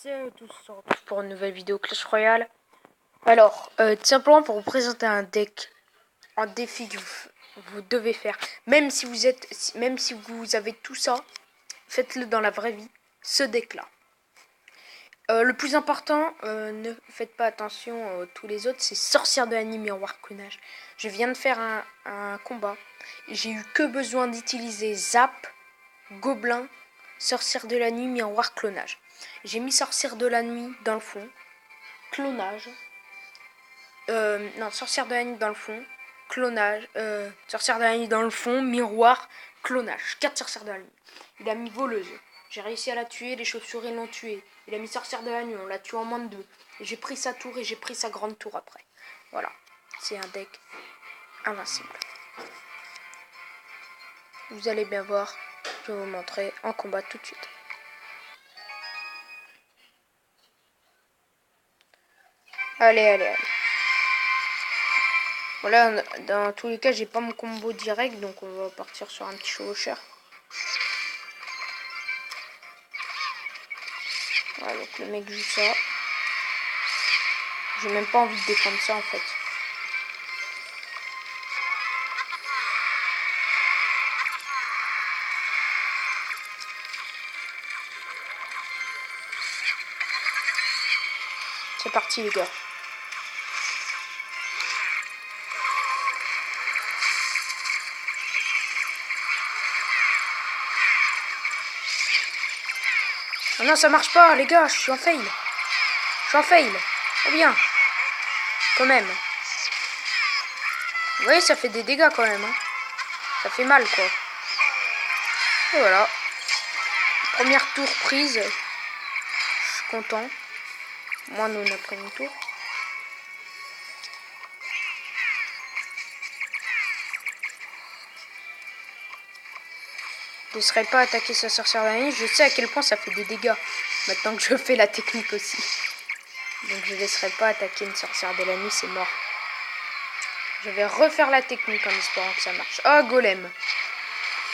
Salut à tous, on se retrouve pour une nouvelle vidéo Clash Royale. Alors, tout simplement pour vous présenter un défi que vous devez faire. Même si vous avez tout ça, faites-le dans la vraie vie, ce deck-là. Le plus important, ne faites pas attention tous les autres, c'est sorcière de la nuit, miroir clonage. Je viens de faire un combat. J'ai eu que besoin d'utiliser Zap, Gobelin, sorcière de la nuit, miroir clonage. J'ai mis sorcière de la nuit dans le fond, clonage. Non, sorcière de la nuit dans le fond, clonage. Sorcière de la nuit dans le fond, miroir, clonage. 4 sorcières de la nuit. Il a mis voleuse. J'ai réussi à la tuer, les chauves-souris l'ont tué. Il a mis sorcière de la nuit, on l'a tué en moins de 2. J'ai pris sa tour et j'ai pris sa grande tour après. Voilà, c'est un deck invincible. Vous allez bien voir, je vais vous montrer en combat tout de suite. Allez. Voilà, dans tous les cas, j'ai pas mon combo direct, donc on va partir sur un petit chevaucheur. Voilà, donc le mec joue ça. J'ai même pas envie de défendre ça en fait. C'est parti les gars. Oh non, ça marche pas les gars, je suis en fail. Oh bien. Quand même. Vous voyez, ça fait des dégâts quand même. Hein. Ça fait mal quoi. Et voilà. Première tour prise. Je suis content. Moi, nous, on a pris une tour. Je ne serais pas attaquer sa sorcière de la nuit. Je sais à quel point ça fait des dégâts. Maintenant que je fais la technique aussi. Donc je ne laisserai pas attaquer une sorcière de la nuit, c'est mort. Je vais refaire la technique en espérant que ça marche. Oh, golem.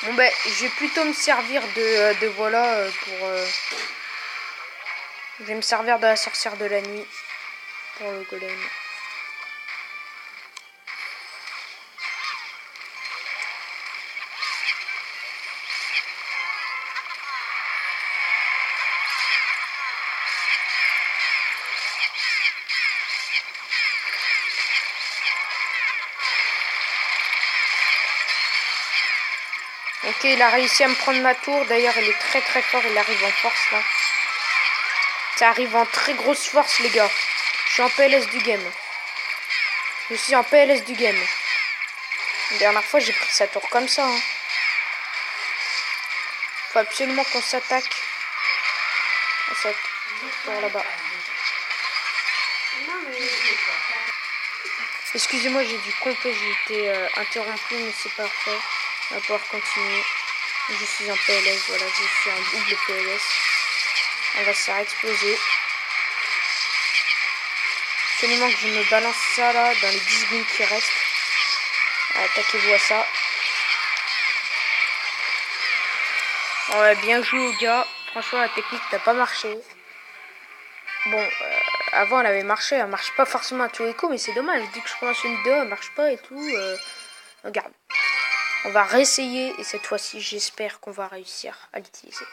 Bon ben, je vais plutôt me servir de voilà pour... je vais me servir de la sorcière de la nuit pour le golem. Ok, il a réussi à me prendre ma tour. D'ailleurs, il est très fort. Il arrive en force, là. Ça arrive en très grosse force, les gars. Je suis en PLS du game. La dernière fois, j'ai pris sa tour comme ça. Hein. Faut absolument qu'on s'attaque à cette tour là-bas. Excusez-moi, j'ai dû couper. J'ai été interrompu, mais c'est parfait. On va pouvoir continuer. Je suis en PLS, voilà, je suis en double PLS. On va se faire exploser. Absolument que je me balance ça là dans les 10 secondes qui restent. Attaquez-vous à ça. Ouais, bien joué aux gars. Franchement, la technique n'a pas marché. Bon, avant elle avait marché, elle marche pas forcément à tous les coups, mais c'est dommage. Dès que je commence une vidéo, elle marche pas et tout. Regarde. On va réessayer et cette fois-ci, j'espère qu'on va réussir à l'utiliser.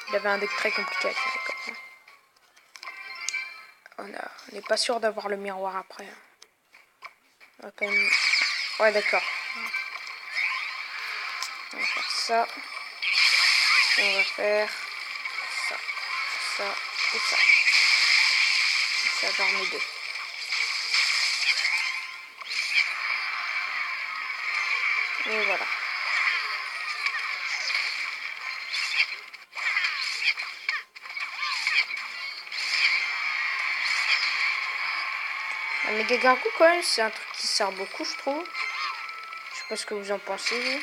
Il avait un deck très compliqué à faire comme ça. On n'est pas sûr d'avoir le miroir après. On va quand même... Ouais, d'accord. On va faire ça. Et on va faire ça, ça et ça. Ça, j'en mets 2. Et voilà. Un méga gargouille quand même, c'est un truc qui sert beaucoup, je trouve. Je sais pas ce que vous en pensez, vous.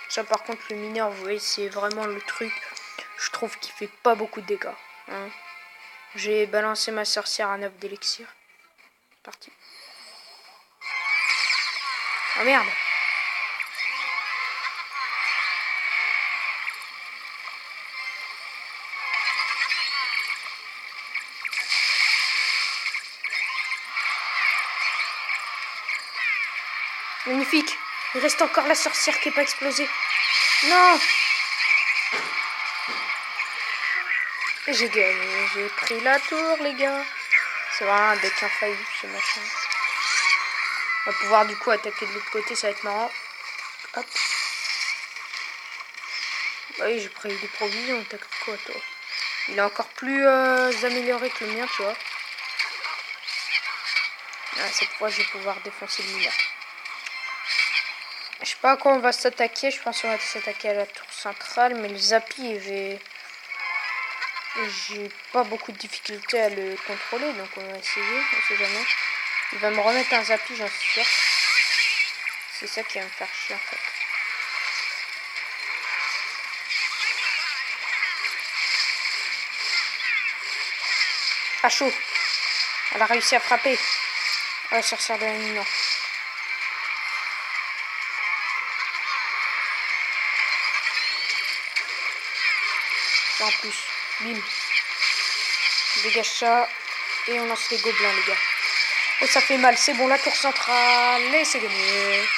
Ça, par contre, le mineur, vous voyez, c'est vraiment le truc. Je trouve qu'il fait pas beaucoup de dégâts. Hein. J'ai balancé ma sorcière à 9 d'élixir. Parti. Oh merde. Magnifique. Il reste encore la sorcière qui n'est pas explosée. Non. Et j'ai gagné. J'ai pris la tour, les gars. C'est vraiment un deck infaillible, ce machin. On va pouvoir du coup attaquer de l'autre côté, ça va être marrant. Hop. Oui, j'ai pris des provisions. T'as cru quoi, toi? Il est encore plus amélioré que le mien, tu vois. Ah, cette fois, je vais pouvoir défoncer le mineur. Je sais pas à quoi on va s'attaquer. Je pense qu'on va s'attaquer à la tour centrale. Mais le Zappy, j'ai pas beaucoup de difficultés à le contrôler. Donc on va essayer. On sait jamais. Il va me remettre un Zappy, j'en suis sûr. C'est ça qui va me faire chier en fait. Ah, chaud. Elle a réussi à frapper. Elle va sortir de la nuit, non. En plus, bim. Dégage ça. Et on lance les gobelins, les gars. Oh, ça fait mal. C'est bon, la tour centrale. Et c'est gagné.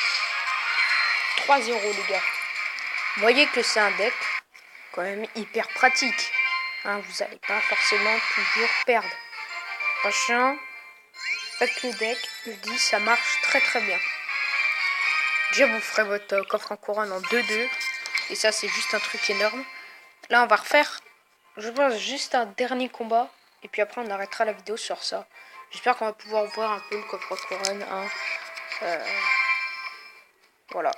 3-0, les gars. Vous voyez que c'est un deck quand même hyper pratique. Hein, vous n'allez pas forcément toujours perdre. Prochain, faites le deck. Je dis, ça marche très très bien. Déjà, vous ferez votre coffre en couronne en 2-2. Et ça, c'est juste un truc énorme. Là, on va refaire, je pense, juste un dernier combat. Et puis après, on arrêtera la vidéo sur ça. J'espère qu'on va pouvoir voir un peu le coffre en couronne. Hein. Voilà.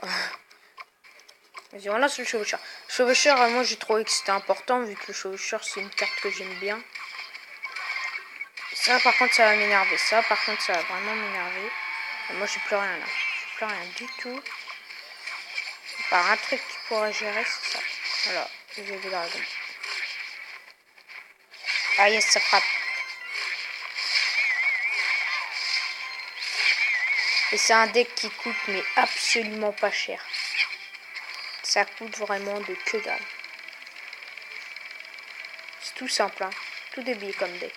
Vas-y, on lance le chevaucheur. Chevaucheur, moi, j'ai trouvé que c'était important, vu que le chevaucheur, c'est une carte que j'aime bien. Ça, par contre, ça va m'énerver. Ça, par contre, ça va vraiment m'énerver. Moi, j'ai plus rien là. J'ai plus rien du tout. Par un truc qui pourrait gérer, c'est ça. Voilà, j'ai vu la dragon. Ah yes, ça frappe. Et c'est un deck qui coûte mais absolument pas cher. Ça coûte vraiment de que dalle. C'est tout simple, hein. Tout débile comme deck.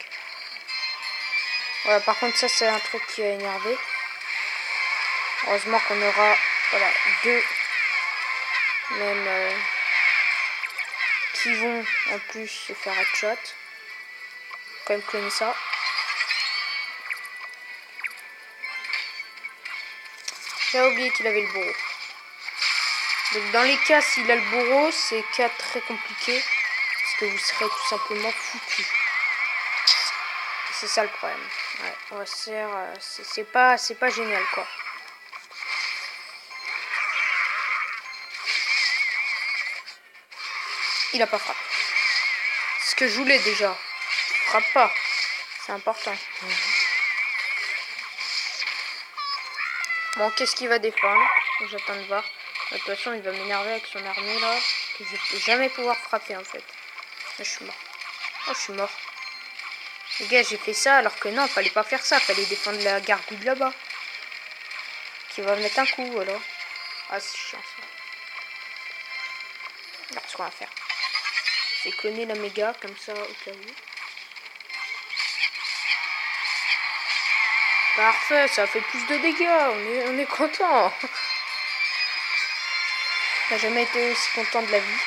Voilà, par contre ça c'est un truc qui a énervé. Heureusement qu'on aura voilà, deux même qui vont en plus se faire headshot. Quand même cloner ça. J'ai oublié qu'il avait le bourreau. Donc dans les cas s'il a le bourreau, c'est cas très compliqué. Parce que vous serez tout simplement foutu. C'est ça le problème. Ouais, on va se faire, c'est pas génial quoi. Il a pas frappé. Ce que je voulais déjà. Frappe pas. C'est important. Bon, qu'est-ce qu'il va défendre? J'attends de voir. De toute façon, il va m'énerver avec son armée là. Que je vais jamais pouvoir frapper en fait. Là, je suis mort. Oh, je suis mort. Les gars, j'ai fait ça alors que non, fallait pas faire ça. Fallait défendre la gargouille là-bas. Qui va mettre un coup alors. Ah, c'est chiant ça. Alors, ce qu'on va faire, c'est cloner la méga comme ça au cas où. Parfait, ça fait plus de dégâts. On est content. On n'a jamais été aussi content de la vie.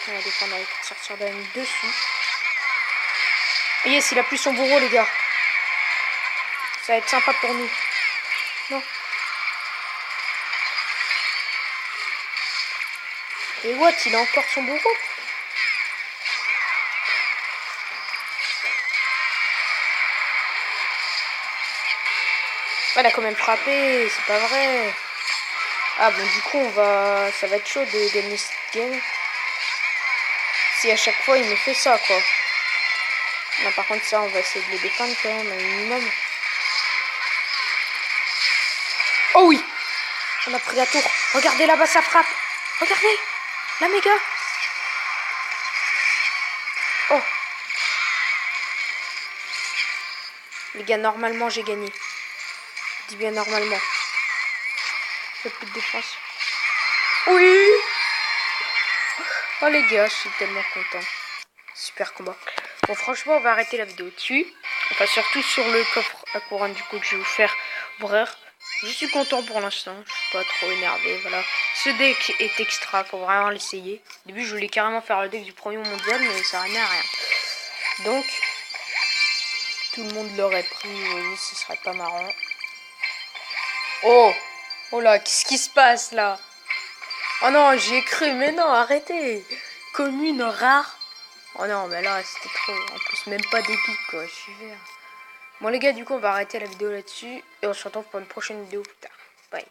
On va défendre avec sortir de la nuit dessus. Et yes, il a plus son bourreau, les gars. Ça va être sympa pour nous. Non. Et what, il a encore son bourreau? Elle a quand même frappé, c'est pas vrai. Ah bon, du coup, ça va être chaud de gagner cette game. Si à chaque fois, il me fait ça, quoi. Non, par contre, ça, on va essayer de le défendre quand même, un minimum. Oh oui! On a pris la tour. Regardez là-bas, ça frappe. Regardez! La méga! Oh! Les gars, normalement, j'ai gagné. Je dis bien normalement. J'ai plus de défense. Oui! Oh les gars, je suis tellement content. Super combat. Bon, franchement, on va arrêter la vidéo dessus. Enfin, surtout sur le coffre à couronne du coup que je vais vous faire Bref, je suis content pour l'instant. Je suis pas trop énervé. Voilà. Ce deck est extra. Faut vraiment l'essayer. Au début, je voulais carrément faire le deck du premier mondial, mais ça n'a rien. Donc, tout le monde l'aurait pris. Oui, ce serait pas marrant. Oh! Oh là, qu'est-ce qui se passe là? Oh non, j'y ai cru, mais non, arrêtez! Commune rare. Oh non, mais là, c'était trop. En plus, même pas d'épique, quoi. Je suis vert. Bon, les gars, du coup, on va arrêter la vidéo là-dessus. Et on se retrouve pour une prochaine vidéo plus tard. Bye.